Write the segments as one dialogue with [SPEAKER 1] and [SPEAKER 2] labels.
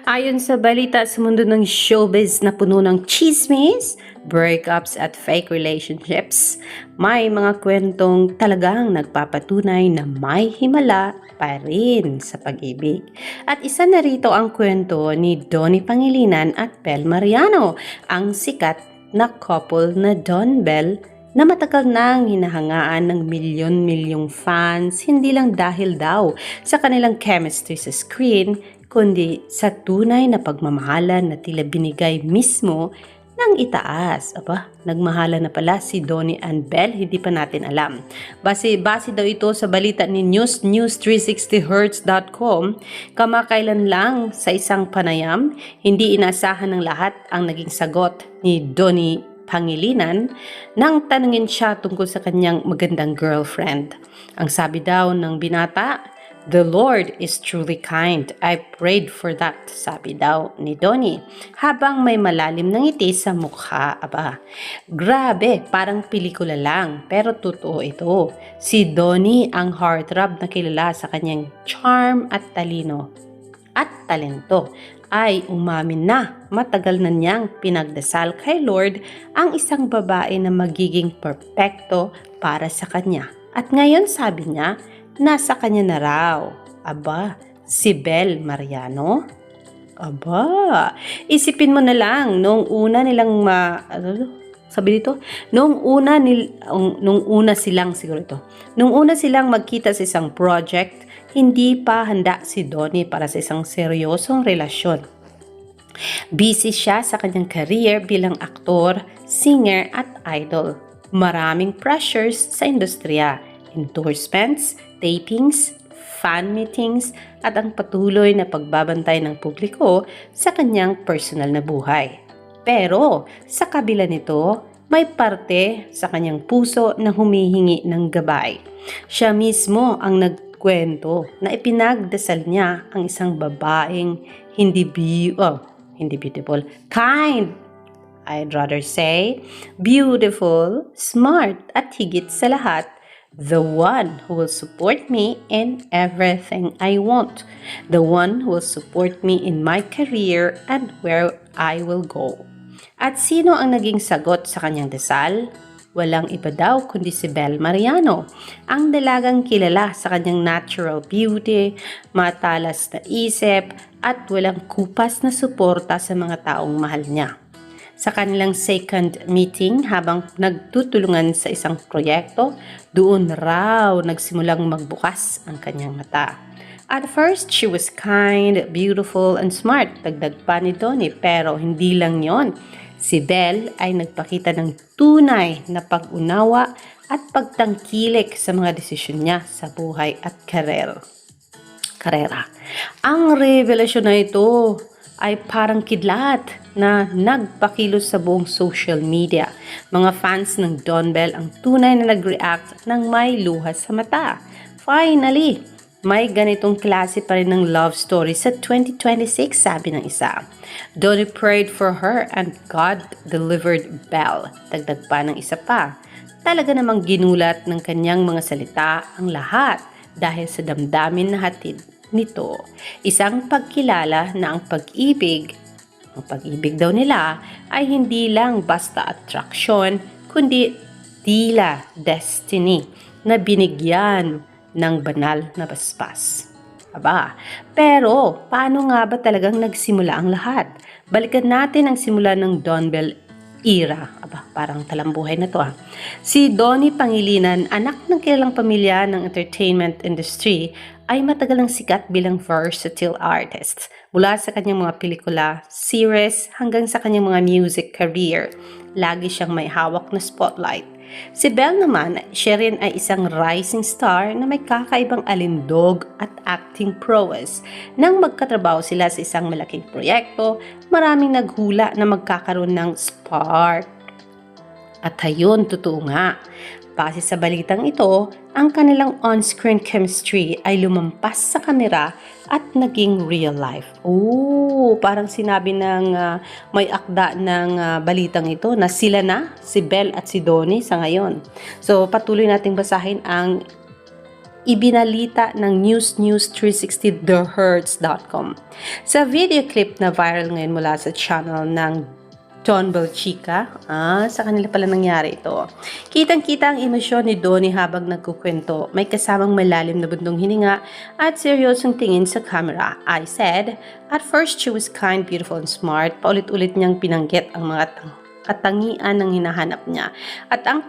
[SPEAKER 1] Ayon sa balita sa mundo ng showbiz na puno ng chismis, breakups at fake relationships, may mga kwentong talagang nagpapatunay na may himala pa rin sa pag-ibig. At isa na rito ang kwento ni Donnie Pangilinan at Bel Mariano, ang sikat na couple na Don Bel na matagal nang hinahangaan ng milyon-milyong fans, hindi lang dahil daw sa kanilang chemistry sa screen, kundi sa tunay na pagmamahalan na tila binigay mismo ng itaas. Aba, nagmahalan na pala si Donnie and Bel, hindi pa natin alam. Base daw ito sa balita ni news360hertz.com, kamakailan lang sa isang panayam, hindi inasahan ng lahat ang naging sagot ni Donnie Pangilinan nang tanungin siya tungkol sa kanyang magandang girlfriend. Ang sabi daw ng binata, "The Lord is truly kind. I prayed for that," sabi daw ni Donnie, habang may malalim na ngiti sa mukha. Aba, grabe, parang pelikula lang, pero totoo ito. Si Donnie ang heartthrob na kilala sa kanyang charm at talino at talento, ay umamin na matagal na niyang pinagdasal kay Lord ang isang babae na magiging perpekto para sa kanya. At ngayon sabi niya, nasa kanya na raw. Aba, si Bel Mariano? Aba, isipin mo na lang, noong una nilang nung una silang magkita sa isang project, hindi pa handa si Donnie para sa isang seryosong relasyon. Busy siya sa kanyang career bilang aktor, singer at idol. Maraming pressures sa industriya, endorsements, tapings, fan meetings at ang patuloy na pagbabantay ng publiko sa kanyang personal na buhay. Pero sa kabila nito, may parte sa kanyang puso na humihingi ng gabay. Siya mismo ang nagkwento na ipinagdasal niya ang isang babaeng hindi beautiful, kind, I'd rather say, beautiful, smart, at higit sa lahat, the one who will support me in everything I want. The one who will support me in my career and where I will go. At sino ang naging sagot sa kanyang dasal? Walang iba daw kundi si Bel Mariano, ang dalagang kilala sa kanyang natural beauty, matalas na isip, at walang kupas na suporta sa mga taong mahal niya. Sa kanilang second meeting habang nagtutulungan sa isang proyekto, doon raw nagsimulang magbukas ang kanyang mata. At first, she was kind, beautiful, and smart, dagdag pa ni Donnie, pero hindi lang yon. Si Bel ay nagpakita ng tunay na pag-unawa at pagtangkilik sa mga desisyon niya sa buhay at karera. Ang revelasyon na ito ay parang kidlat na nagpakilos sa buong social media. Mga fans ng Don Bel ang tunay na nag-react ng may luha sa mata. Finally, may ganitong klase pa rin ng love story sa 2026, sabi ng isa. Donnie prayed for her and God delivered Bel. Dagdag pa ng isa pa. Talaga namang ginulat ng kanyang mga salita ang lahat dahil sa damdamin na hatid nito. Isang pagkilala na ang pag-ibig daw nila ay hindi lang basta attraction, kundi tila destiny na binigyan ng banal na basbas. Aba, pero paano nga ba talagang nagsimula ang lahat? Balikan natin ang simula ng Don Bel era. Aba, parang talambuhay na to ah. Si Donnie Pangilinan, anak ng kilalang pamilya ng entertainment industry, ay matagal ng sikat bilang versatile artist. Mula sa kanyang mga pelikula, series, hanggang sa kanyang mga music career, lagi siyang may hawak na spotlight. Si Bel naman, siya rin ay isang rising star na may kakaibang alindog at acting prowess. Nang magkatrabaho sila sa isang malaking proyekto, maraming naghula na magkakaroon ng spark. At ayun, totoo nga. Base sa balitang ito, ang kanilang on-screen chemistry ay lumampas sa kamera at naging real life. Parang sinabi ng may akda ng balitang ito na sila na, si Bel at si Donnie sa ngayon. So, patuloy nating basahin ang ibinalita ng news360thehertz.com. Sa video clip na viral ngayon mula sa channel ng Don Bell Chica, sa kanila pala nangyari ito. Kitang-kita ang emosyon ni Donnie habang nagkukwento. May kasamang malalim na bundong hininga at seryosong tingin sa camera. I said, at first she was kind, beautiful, and smart. Paulit-ulit niyang pinanggit ang mga katangian ng hinahanap niya. At ang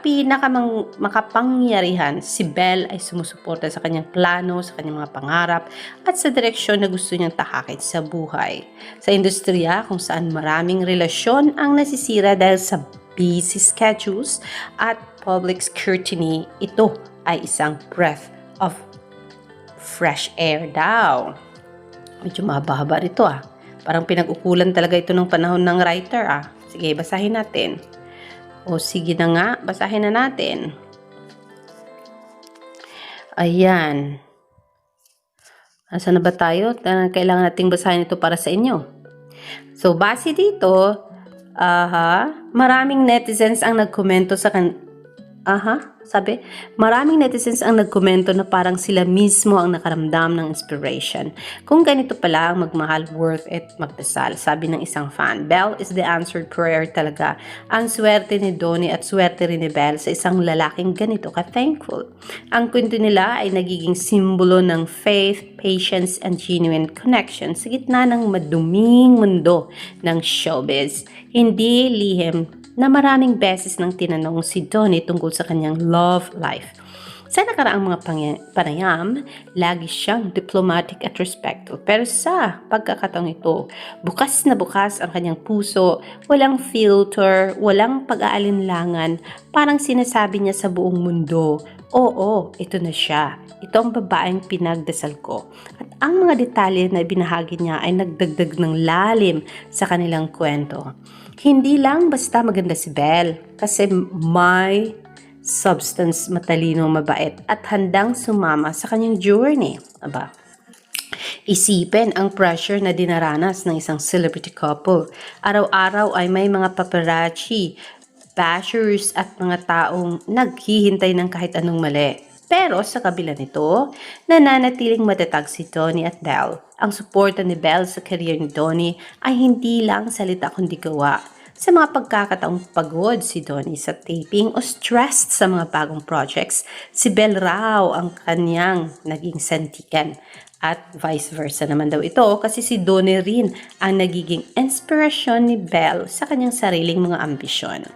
[SPEAKER 1] makapangyarihan, si Belle ay sumusuporta sa kanyang plano, sa kanyang mga pangarap, at sa direksyon na gusto niyang tahakin sa buhay. Sa industriya kung saan maraming relasyon ang nasisira dahil sa busy schedules at public scrutiny, ito ay isang breath of fresh air daw. Medyo mahaba-haba rito Parang pinag-ukulan talaga ito ng panahon ng writer Sige, basahin natin. O sige na nga, basahin na natin. Ayan. Nasaan na ba tayo? Kailangan nating basahin ito para sa inyo. So, base dito, maraming netizens ang nagkomento sa maraming netizens ang nagkomento na parang sila mismo ang nakaramdam ng inspiration. Kung ganito pala ang magmahal, worth it magdasal. Sabi ng isang fan, Belle is the answered prayer talaga. Ang swerte ni Donnie at swerte rin ni Belle sa isang lalaking ganito ka-thankful. Ang kwento nila ay nagiging simbolo ng faith, patience, and genuine connection sa gitna ng maduming mundo ng showbiz. Hindi lihim na maraming beses nang tinanong si Donnie tungkol sa kanyang love life. Sa nakaraang mga panayam, lagi siyang diplomatic at respectful. Pero sa pagkakataong ito, bukas na bukas ang kanyang puso, walang filter, walang pag-aalinlangan, parang sinasabi niya sa buong mundo, oo, ito na siya. Ito ang babaeng pinagdasal ko. At ang mga detalye na ibinahagi niya ay nagdagdag ng lalim sa kanilang kwento. Hindi lang basta maganda si Belle, kasi may substance, matalino, mabait, at handang sumama sa kanyang journey. Isipin ang pressure na dinaranas ng isang celebrity couple. Araw-araw ay may mga paparazzi, bashers, at mga taong naghihintay ng kahit anong mali. Pero sa kabila nito, nananatiling matatag si Donnie at Belle. Ang suporta ni Belle sa career ni Donnie ay hindi lang salita kundi gawa. Sa mga pagkakataong pagod si Donnie sa taping o stressed sa mga bagong projects, si Belle raw ang kanyang naging santikan. At vice versa naman daw ito kasi si Donnie rin ang nagiging inspirasyon ni Belle sa kanyang sariling mga ambisyon.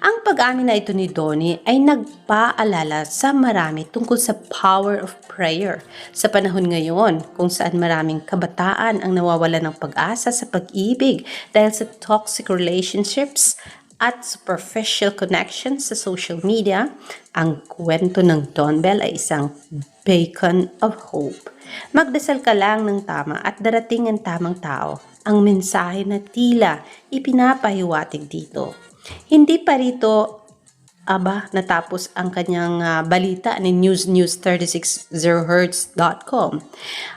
[SPEAKER 1] Ang pag-amin na ito ni Donnie ay nagpaalala sa marami tungkol sa power of prayer sa panahon ngayon kung saan maraming kabataan ang nawawala ng pag-asa sa pag-ibig dahil sa toxic relationships at superficial connections sa social media. Ang kwento ng Don Bell ay isang beacon of hope. Magdasal ka lang ng tama at darating ang tamang tao. Ang mensahe na tila ipinapahiwatig dito. Hindi pa rito natapos ang kanyang balita ni news360hertz.com.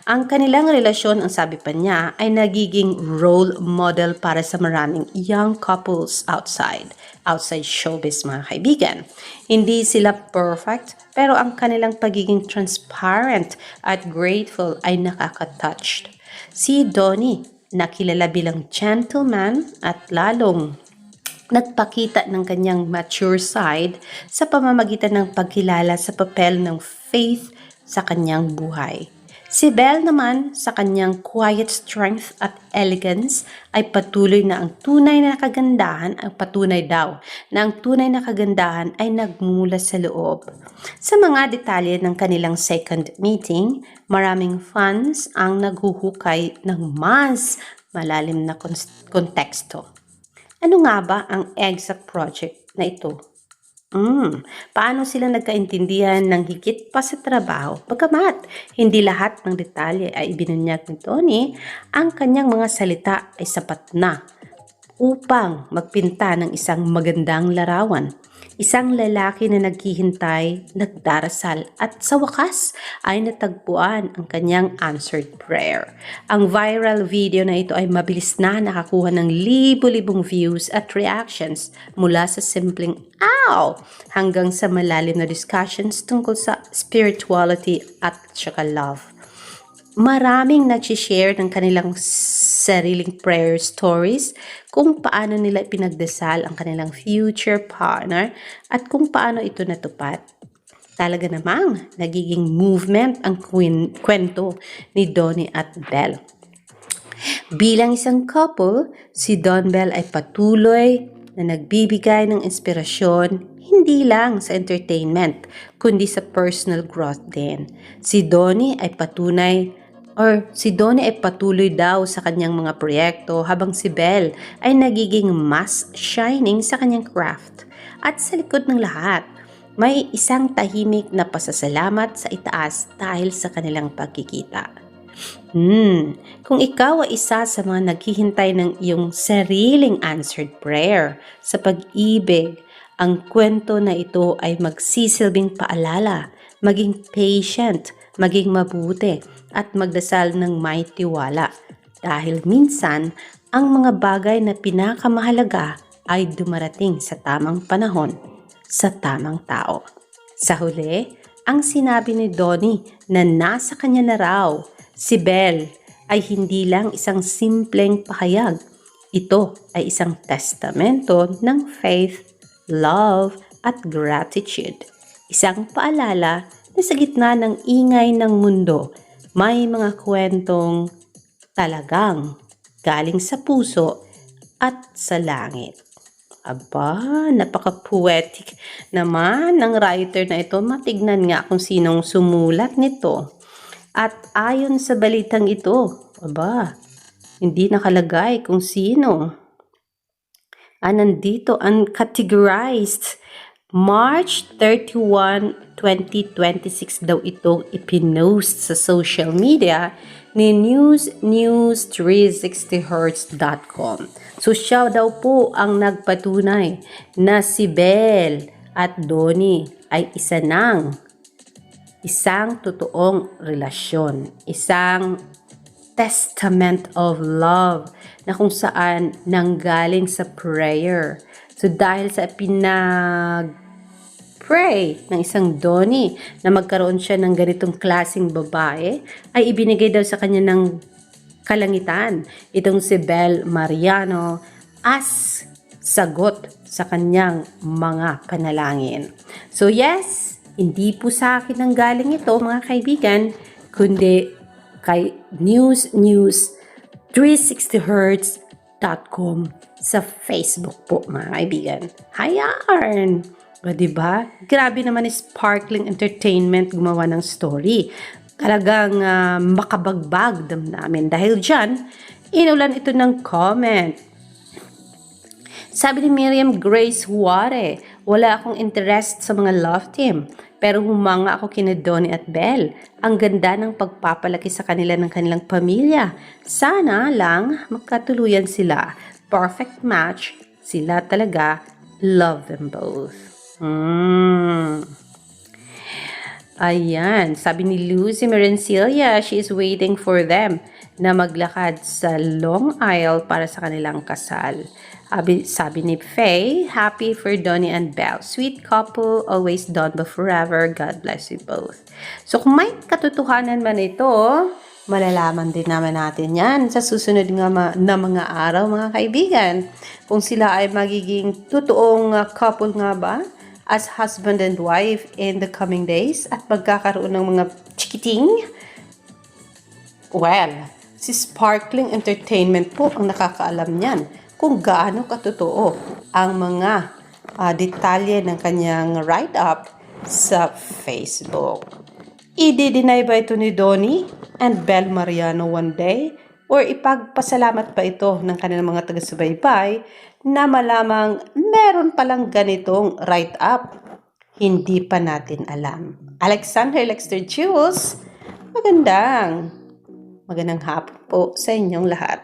[SPEAKER 1] Ang kanilang relasyon, ang sabi pa niya, ay nagiging role model para sa maraming young couples outside showbiz, mga kaibigan. Hindi sila perfect, pero ang kanilang pagiging transparent at grateful ay nakaka-touched. Si Donnie, nakilala bilang gentleman at lalong nagpakita ng kanyang mature side sa pamamagitan ng pagkilala sa papel ng faith sa kanyang buhay. Si Belle naman, sa kanyang quiet strength at elegance, ay patuloy na ang tunay na kagandahan ay nagmumula sa loob. Sa mga detalye ng kanilang second meeting, maraming fans ang naghuhukay ng mas malalim na konteksto. Ano nga ba ang exact project na ito? Paano sila nagkaintindihan ng higit pa sa trabaho? Bagamat hindi lahat ng detalye ay ibinunyag ni Donnie, ang kanyang mga salita ay sapat na upang magpinta ng isang magandang larawan. Isang lalaki na naghihintay, nagdarasal at sa wakas ay natagpuan ang kanyang answered prayer. Ang viral video na ito ay mabilis na nakakuha ng libo-libong views at reactions mula sa simpleng "Ow!" hanggang sa malalim na discussions tungkol sa spirituality at saka love. Maraming nag-share ng kanilang sariling prayer stories kung paano nila pinagdasal ang kanilang future partner at kung paano ito natupad. Talaga namang nagiging movement ang kwento ni Donnie at Belle. Bilang isang couple, si Don Bell ay patuloy na nagbibigay ng inspirasyon hindi lang sa entertainment, kundi sa personal growth din. Si Donnie ay patuloy daw sa kanyang mga proyekto habang si Belle ay nagiging mas shining sa kanyang craft. At sa likod ng lahat, may isang tahimik na pasasalamat sa itaas dahil sa kanilang pagkikita. Kung ikaw ay isa sa mga naghihintay ng iyong sariling answered prayer sa pag-ibig, ang kwento na ito ay magsisilbing paalala, maging patient, maging mabuti, at magdasal ng may tiwala. Dahil minsan, ang mga bagay na pinakamahalaga ay dumarating sa tamang panahon, sa tamang tao. Sa huli, ang sinabi ni Donnie na nasa kanya na raw si Belle ay hindi lang isang simpleng pahayag. Ito ay isang testamento ng faith, love, at gratitude. Isang paalala na sa gitna ng ingay ng mundo, may mga kwentong talagang galing sa puso at sa langit. Aba, napaka-poetic naman ng writer na ito. Matignan nga kung sinong sumulat nito. At ayon sa balitang ito, aba, hindi nakalagay kung sino. Nandito, uncategorized. March 31, 2026 daw itong ipinost sa social media ni news360hertz.com. So siya daw po ang nagpatunay na si Belle at Donnie ay isang totoong relasyon, isang testament of love na kung saan nanggaling sa prayer. So dahil sa pray ng isang Donnie na magkaroon siya ng ganitong klaseng babae, ay ibinigay daw sa kanya ng kalangitan itong si Belle Mariano as sagot sa kanyang mga panalangin. So yes, hindi po sa akin ang galing ito mga kaibigan, kundi kay news360hertz.com sa Facebook po mga kaibigan. Hayan! O diba? Grabe naman Sparkling Entertainment gumawa ng story. Talagang makabagbag damdamin. Dahil dyan, inulan ito ng comment. Sabi ni Miriam Grace Huare, wala akong interest sa mga love team. Pero humanga ako kina Donnie at Belle. Ang ganda ng pagpapalaki sa kanila ng kanilang pamilya. Sana lang magkatuluyan sila. Perfect match. Sila talaga. Love them both. Ayan, sabi ni Lucy Merencilia, she is waiting for them na maglakad sa Long Isle para sa kanilang kasal. Sabi ni Faye, happy for Donnie and Belle. Sweet couple, always done but forever. God bless you both. So kung may katotohanan man ito, malalaman din naman natin yan sa susunod na mga araw mga kaibigan. Kung sila ay magiging totoong couple nga ba as husband and wife in the coming days at magkakaroon ng mga chikiting? Well, si Sparkling Entertainment po ang nakakaalam niyan kung gaano katotoo ang mga detalye ng kanyang write-up sa Facebook. I-deny ba ito ni Donnie and Belle Mariano one day? Or ipagpasalamat pa ito ng kanilang mga taga-subaybay na malamang meron palang ganitong write-up? Hindi pa natin alam. Alexander Lexter Jules, magandang hapon po sa inyong lahat.